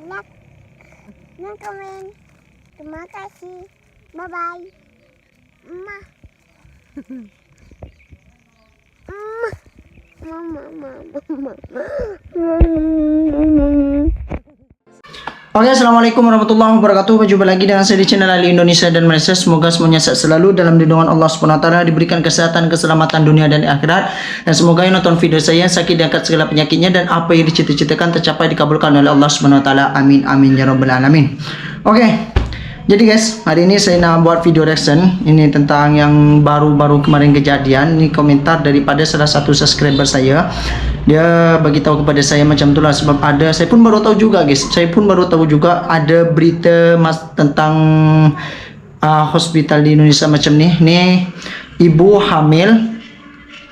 like, dan komen. Terima kasih. Bye bye. Mama. Mama. Mama. Oke, assalamualaikum warahmatullahi wabarakatuh. Berjumpa lagi dengan saya di channel Ali Indonesia dan Malaysia. Semoga semuanya sehat selalu dalam lindungan Allah Subhanahu Wa Taala, diberikan kesehatan, keselamatan dunia dan akhirat. Dan semoga yang nonton video saya sakit diangkat segala penyakitnya dan apa yang dicita-citakan tercapai dikabulkan oleh Allah Subhanahu Wa Taala. Amin amin ya rabbal alamin. Oke. Jadi guys, hari ini saya nak buat video reaction. Ini tentang yang baru-baru kemarin kejadian. Ini komentar daripada salah satu subscriber saya. Dia bagi tahu kepada saya macam itulah, sebab ada, saya pun baru tahu juga guys. Saya pun baru tahu juga ada berita tentang hospital di Indonesia macam ni. Nih, ibu hamil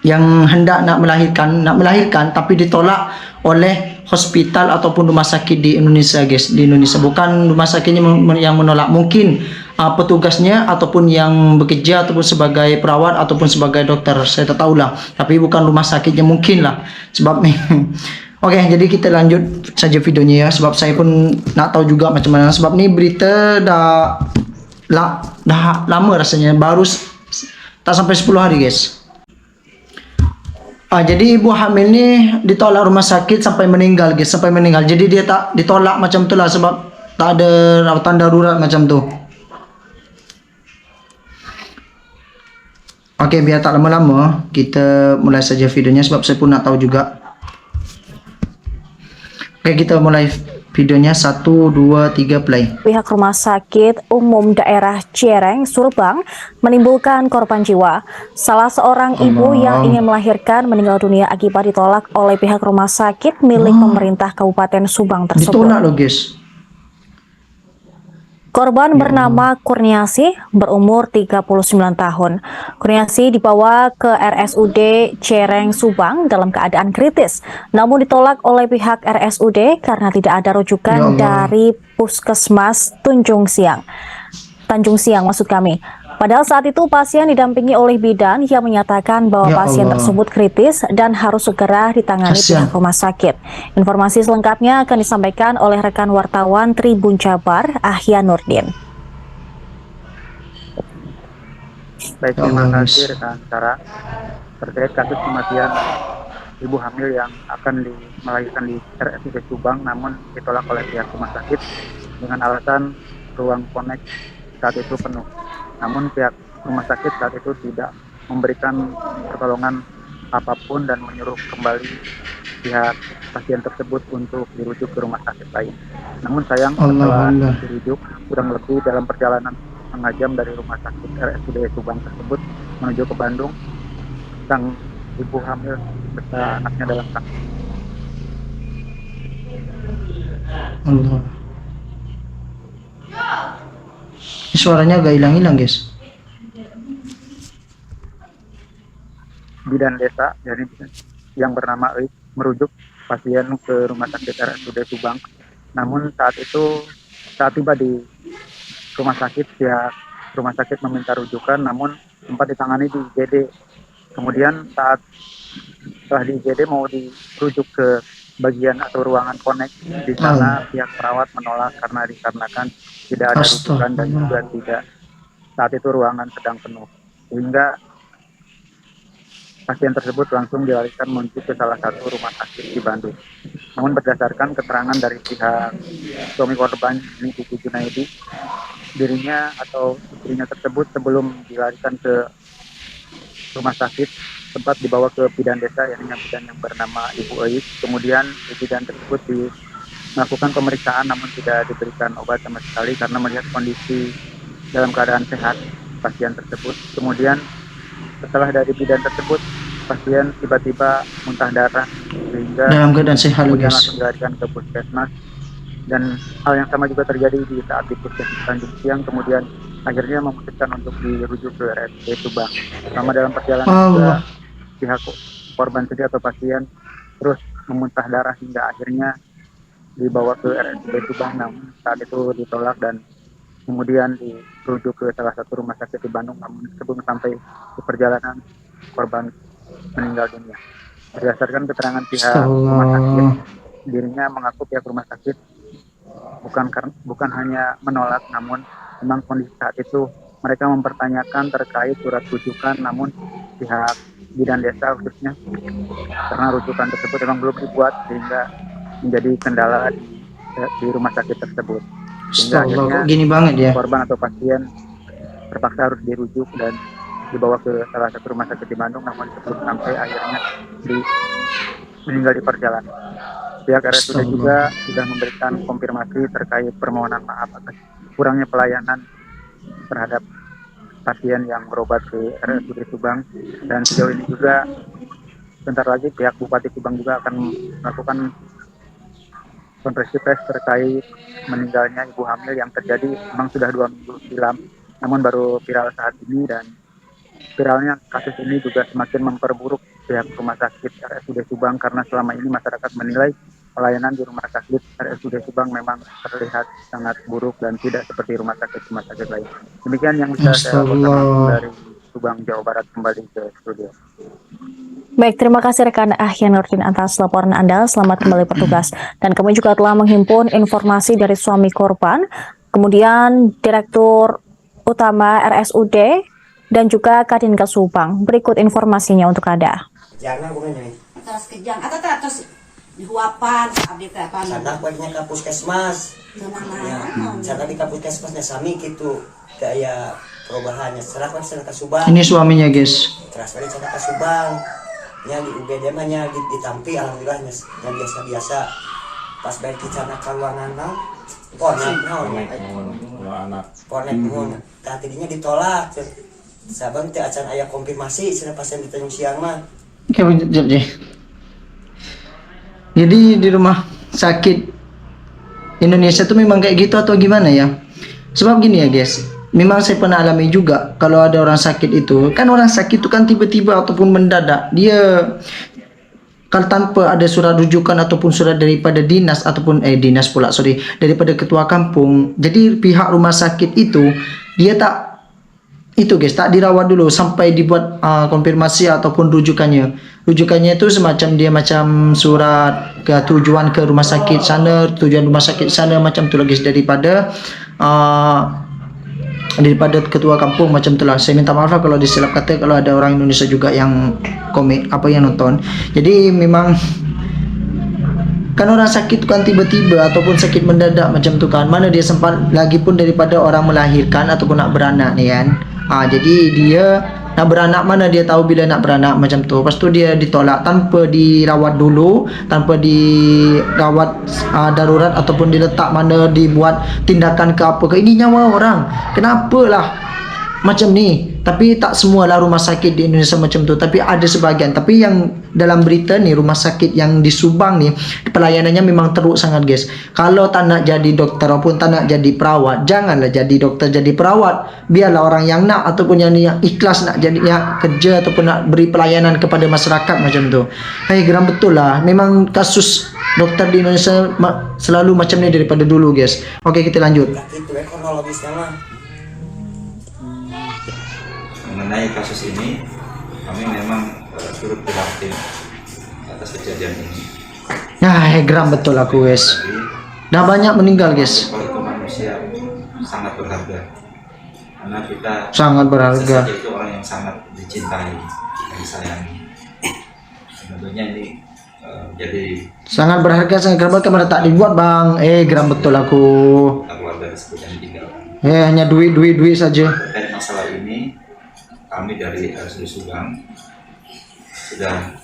yang hendak nak melahirkan tapi ditolak oleh hospital ataupun rumah sakit di Indonesia guys. Di Indonesia, bukan rumah sakitnya yang menolak, mungkin petugasnya ataupun yang bekerja ataupun sebagai perawat ataupun sebagai dokter, saya tak tahulah, tapi bukan rumah sakitnya mungkin lah sebab ni. Oke, jadi kita lanjut saja videonya ya, sebab saya pun nak tahu juga macam mana, sebab ni berita dah lama rasanya, baru tak sampai 10 hari guys. Jadi ibu hamil ni ditolak rumah sakit sampai meninggal guys, sampai meninggal. Jadi dia tak ditolak macam tu lah, sebab tak ada rawatan darurat macam tu. Oke, biar tak lama-lama, kita mulai saja videonya sebab saya pun nak tahu juga. Oke, kita mulai videonya. 1, 2, 3 play. Pihak Rumah Sakit Umum Daerah Cereng, Subang menimbulkan korban jiwa. Salah seorang ibu yang ingin melahirkan meninggal dunia akibat ditolak oleh pihak rumah sakit milik pemerintah Kabupaten Subang tersebut. Ditolak loh guys. Korban bernama Kurniasi, berumur 39 tahun. Kurniasi dibawa ke RSUD Cereng, Subang dalam keadaan kritis, namun ditolak oleh pihak RSUD karena tidak ada rujukan dari Puskesmas Tanjung Siang maksud kami. Padahal saat itu pasien didampingi oleh bidan yang menyatakan bahwa pasien tersebut kritis dan harus segera ditangani pihak rumah sakit. Informasi selengkapnya akan disampaikan oleh rekan wartawan Tribun Jabar, Ahya Nurdin. Baik, terima kasih rekan Sarah. Terkait kasus kematian ibu hamil yang akan melahirkan di RSUD Subang namun ditolak oleh pihak rumah sakit dengan alasan ruang connect saat itu penuh. Namun pihak rumah sakit saat itu tidak memberikan pertolongan apapun dan menyuruh kembali pihak pasien tersebut untuk dirujuk ke rumah sakit lain. Namun sayang setelah dirujuk kurang lebih dalam perjalanan setengah jam dari rumah sakit RSUD Subang tersebut menuju ke Bandung, sang ibu hamil beserta anaknya dalam kandungan. Allah. Suaranya agak hilang-hilang guys. Bidan desa jadi yang bernama Eik merujuk pasien ke rumah sakit RSUD Subang. Namun saat tiba di rumah sakit, pihak rumah sakit meminta rujukan namun sempat ditangani di IGD. Kemudian setelah di IGD mau dirujuk ke bagian atau ruangan connect, di sana pihak perawat menolak dikarenakan tidak ada rujukan dan juga tidak, saat itu ruangan sedang penuh, sehingga pasien tersebut langsung dilarikan menuju ke salah satu rumah sakit di Bandung. Namun berdasarkan keterangan dari pihak suami korban, ini Titi Junaidi, dirinya atau istrinya tersebut sebelum dilarikan ke rumah sakit sempat dibawa ke bidan desa yang bernama Ibu Eik. Kemudian bidan tersebut melakukan pemeriksaan namun tidak diberikan obat sama sekali karena melihat kondisi dalam keadaan sehat pasien tersebut. Kemudian setelah dari bidan tersebut, pasien tiba-tiba muntah darah sehingga dalam keadaan sehat langsung dilarikan ke puskesmas. Dan hal yang sama juga terjadi di saat di puskesmas Tanjung Siang, kemudian akhirnya memutuskan untuk dirujuk ke RSUD Subang. Selama dalam perjalanan juga pihak korban sendiri atau pasien terus memuntah darah hingga akhirnya dibawa ke RSUD Subang, namun saat itu ditolak dan kemudian dirujuk ke salah satu rumah sakit di Bandung, namun sebelum sampai di perjalanan korban meninggal dunia. Berdasarkan keterangan pihak rumah sakit, dirinya mengaku pihak rumah sakit bukan hanya menolak, namun memang kondisi saat itu mereka mempertanyakan terkait surat rujukan, namun pihak bidan desa khususnya, karena rujukan tersebut memang belum dibuat sehingga menjadi kendala di rumah sakit tersebut. Sehingga Astagfirullah, akhirnya kok gini banget ya. korban atau pasien terpaksa harus dirujuk dan dibawa ke salah satu rumah sakit di Bandung, namun sebelum sampai akhirnya meninggal di perjalanan. Pihak RSUD juga sudah memberikan konfirmasi terkait permohonan maaf atas kurangnya pelayanan terhadap pasien yang berobat ke RSUD Subang, dan sejauh ini juga bentar lagi pihak Bupati Subang juga akan melakukan konferensi pers terkait meninggalnya ibu hamil yang terjadi memang sudah 2 minggu silam, namun baru viral saat ini, dan viralnya kasus ini juga semakin memperburuk pihak rumah sakit RSUD Subang karena selama ini masyarakat menilai pelayanan di rumah sakit RSUD Subang memang terlihat sangat buruk dan tidak seperti rumah sakit lain. Demikian yang bisa saya laporkan dari Subang, Jawa Barat, kembali ke studio. Baik, terima kasih rekan Ahyan Nurdin atas laporan Anda. Selamat kembali bertugas. Dan kami juga telah menghimpun informasi dari suami korban, kemudian Direktur Utama RSUD, dan juga Kadinka Subang. Berikut informasinya untuk Anda. Jangan bukan ini. Terus kejang atau terus dihuapan abdi teh apa Sana kuatnya ke puskesmas. Ya, sana di puskesmasnya sami gitu. Kayak perubahannya. Serak kan sana ke Subang. Ini suaminya guys. Terus balik sana ke Subang. Nya di UGD mah nya ditampi alhamdulillah nya biasa-biasa. Pas balik ke sana ke ruangan ponek ponek tadinya ditolak. Sabang teh acan aya konfirmasi cenah pasien di Tanjung Siang mah. Jadi di rumah sakit Indonesia tuh memang kayak gitu atau gimana ya? Sebab gini ya guys, memang saya pernah alami juga kalau ada orang sakit itu, kan orang sakit itu kan tiba-tiba ataupun mendadak dia kalau tanpa ada surat rujukan ataupun surat daripada dinas ataupun daripada ketua kampung. Jadi pihak rumah sakit itu dia tak tak dirawat dulu sampai dibuat konfirmasi ataupun rujukannya. Rujukannya itu semacam dia macam surat ke tujuan ke rumah sakit sana, tujuan rumah sakit sana macam tu lagi daripada ketua kampung macam itulah. Saya minta maaf lah kalau disilap kata kalau ada orang Indonesia juga yang yang nonton. Jadi memang kan orang sakit kan tiba-tiba ataupun sakit mendadak macam tu kan, mana dia sempat lagi pun daripada orang melahirkan ataupun nak beranak ni kan. Jadi dia nak beranak, mana dia tahu bila nak beranak macam tu. Lepas tu dia ditolak tanpa dirawat dulu, tanpa dirawat darurat ataupun diletak mana dibuat tindakan ke apa ke. Ini nyawa orang, kenapalah macam ni. Tapi tak semualah rumah sakit di Indonesia macam tu, tapi ada sebahagian. Tapi yang dalam berita ni, rumah sakit yang di Subang ni pelayanannya memang teruk sangat guys. Kalau tak nak jadi dokter ataupun tak nak jadi perawat, janganlah jadi dokter jadi perawat. Biarlah orang yang nak ataupun yang ikhlas nak jadi kerja ataupun nak beri pelayanan kepada masyarakat macam tu. Geram betul lah. Memang kasus dokter di Indonesia selalu macam ni daripada dulu guys. Okey, kita lanjut. Itu kronologisnya mah. Mengenai kasus ini, kami memang turut prihatin atas kejadian ini. Geram betul aku guys. Dah banyak meninggal guys. Kalau itu manusia sangat berharga, karena kita Sangat berharga. sesat itu orang yang sangat dicintai dan disayangi. Tentunya ini jadi Sangat berharga, sangat berharga karena tak dibuat bang. Geram betul aku. keluarga tersebut yang ditinggalkan. Hanya duit saja. Terkait masalah ini, kami dari RSUD Subang sudah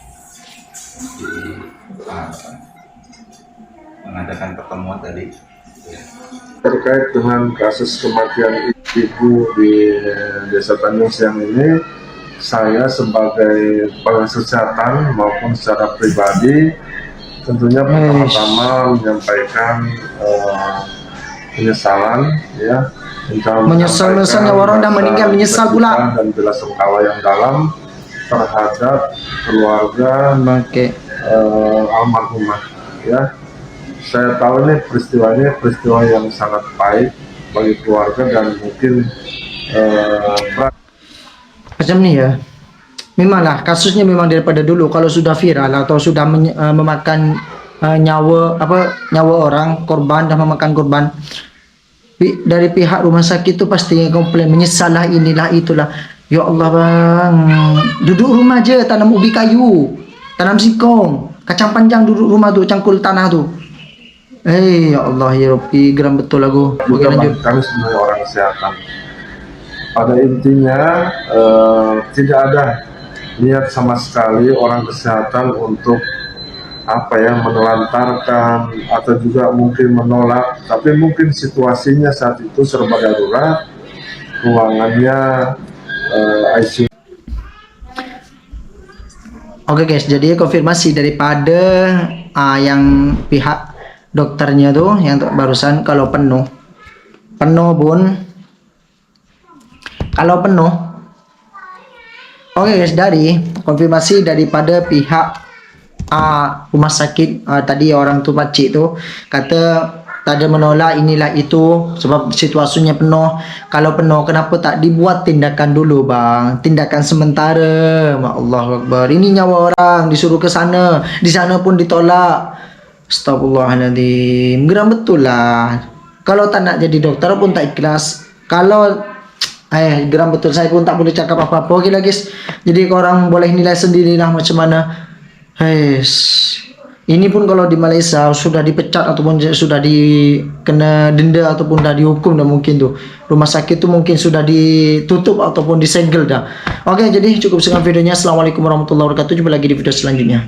mengadakan pertemuan tadi terkait dengan kasus kematian ibu di Desa Tanjung Siang ini. Saya sebagai penasihat kesehatan maupun secara pribadi tentunya pertama-tama menyampaikan penyesalan ya. Menyesal orang dah meninggal, menyesal pula dan belasungkawa yang dalam terhadap keluarga almarhumah ya. Saya tahu ini peristiwa yang sangat pahit bagi keluarga dan mungkin macam ni ya. Memanglah kasusnya memang daripada dulu kalau sudah viral atau sudah memakan nyawa orang korban dan memakan korban. Dari pihak rumah sakit itu pasti komplain, menyesal lah, inilah itulah. Ya Allah bang, duduk rumah aja, tanam ubi kayu, tanam singkong, kacang panjang, duduk rumah tuh, cangkul tanah tuh. Ya Allah ya Rabbi, geram betul aku. Oke, lanjut. Kami sebenarnya orang kesehatan. Pada intinya tidak ada niat sama sekali orang kesehatan untuk menelantarkan atau juga mungkin menolak, tapi mungkin situasinya saat itu serba darurat, ruangannya ICU. Oke guys, jadi konfirmasi daripada yang pihak dokternya tuh yang barusan, kalau penuh bun, kalau penuh. Oke guys, dari konfirmasi daripada pihak rumah sakit tadi, orang tuh pakcik tuh kata tak ada menolak inilah itu sebab situasinya penuh. Kalau penuh kenapa tak dibuat tindakan dulu bang, tindakan sementara. Allahu Akbar, ini nyawa orang disuruh ke sana, di sana pun ditolak. Astagfirullahaladzim, geram betul lah. Kalau tak nak jadi dokter pun tak ikhlas. Kalau geram betul, saya pun tak boleh cakap apa-apa. Oke lah guys, jadi korang boleh nilai sendirilah macam mana. Ini pun kalau di Malaysia sudah dipecat ataupun sudah dikena denda ataupun dah dihukum dah, mungkin tuh rumah sakit tuh mungkin sudah ditutup ataupun disegel dah. Oke, jadi cukup sekian videonya. Assalamualaikum warahmatullahi wabarakatuh. Jumpa lagi di video selanjutnya.